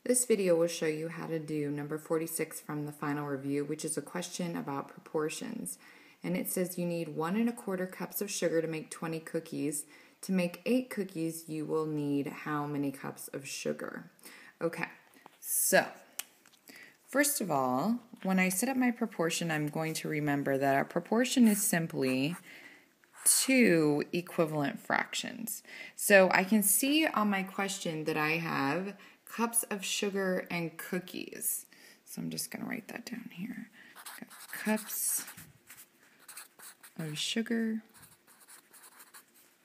This video will show you how to do number 46 from the final review, which is a question about proportions. And it says you need 1¼ cups of sugar to make 20 cookies. To make 8 cookies, you will need how many cups of sugar? Okay, so first of all, when I set up my proportion, I'm going to remember that our proportion is simply 2 equivalent fractions. So I can see on my question that I have cups of sugar and cookies. So I'm just going to write that down here. Cups of sugar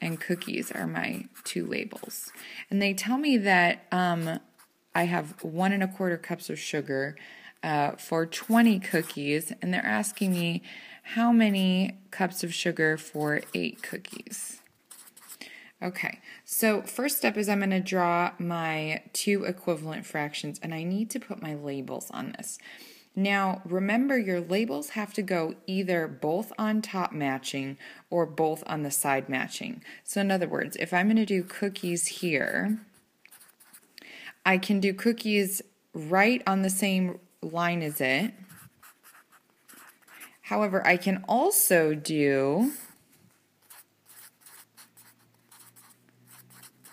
and cookies are my 2 labels. And they tell me that I have 1¼ cups of sugar for 20 cookies, and they're asking me how many cups of sugar for 8 cookies. Okay, so first step is I'm going to draw my 2 equivalent fractions, and I need to put my labels on this. Now, remember, your labels have to go either both on top matching or both on the side matching. So in other words, if I'm going to do cookies here, I can do cookies right on the same line as it. However, I can also do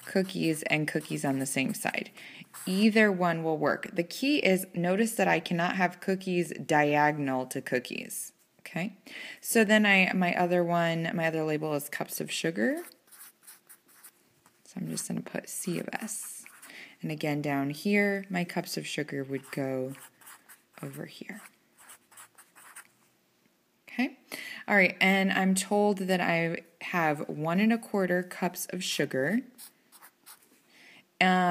cookies and cookies on the same side. Either one will work. The key is, notice that I cannot have cookies diagonal to cookies. Okay, so then my other label is cups of sugar. So I'm just going to put C of S. And again, down here, my cups of sugar would go over here. Okay, all right, and I'm told that I have 1¼ cups of sugar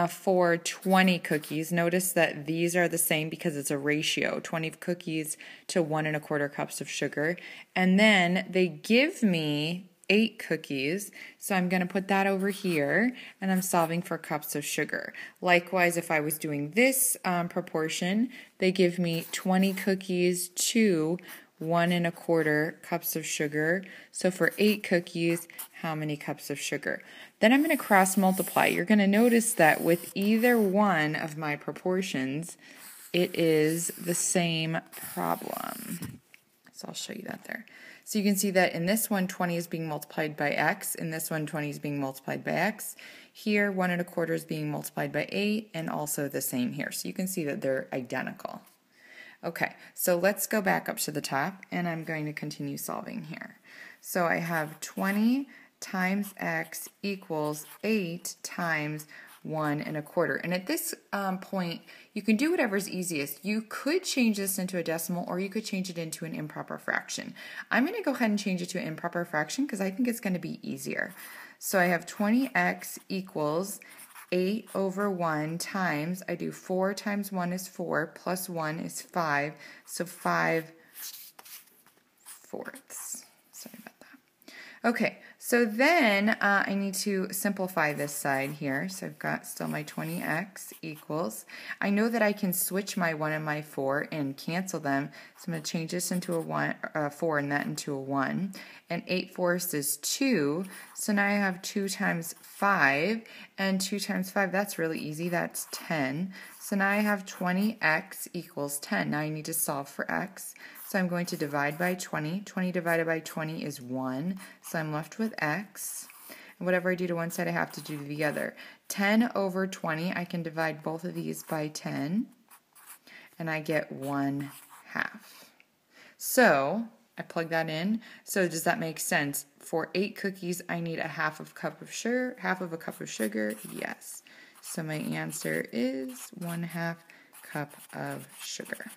for 20 cookies. Notice that these are the same because it's a ratio, 20 cookies to 1¼ cups of sugar. And then they give me 8 cookies, so I'm going to put that over here, and I'm solving for cups of sugar. Likewise, if I was doing this proportion, they give me 20 cookies to 1¼ cups of sugar. So for 8 cookies, how many cups of sugar? Then I'm going to cross multiply. You're going to notice that with either one of my proportions, it is the same problem. So I'll show you that there. So you can see that in this one, 20 is being multiplied by x. In this one, 20 is being multiplied by x. Here, 1¼ is being multiplied by 8, and also the same here. So you can see that they're identical. Okay, so let's go back up to the top, and I'm going to continue solving here. So I have 20 times x equals 8 times 1¼ and at this point you can do whatever's easiest. You could change this into a decimal, or you could change it into an improper fraction. I'm going to go ahead and change it to an improper fraction because I think it's going to be easier. So I have 20x equals 8/1 times, I do 4 times 1 is 4 plus 1 is 5, so 5/4. Sorry about that. Okay, so then I need to simplify this side here. So I've got still my 20x equals. I know that I can switch my 1 and my 4 and cancel them. So I'm going to change this into a 4 and that into a 1. And 8/4 is 2. So now I have 2 times 5. And 2 times 5, that's really easy. That's 10. So now I have 20x equals 10. Now I need to solve for x. So I'm going to divide by 20. 20 divided by 20 is 1. So I'm left with x. And whatever I do to one side, I have to do to the other. 10/20, I can divide both of these by 10. And I get 1/2. So I plug that in. So does that make sense? For 8 cookies, I need a half of a cup of sugar. Yes. So my answer is 1/2 cup of sugar.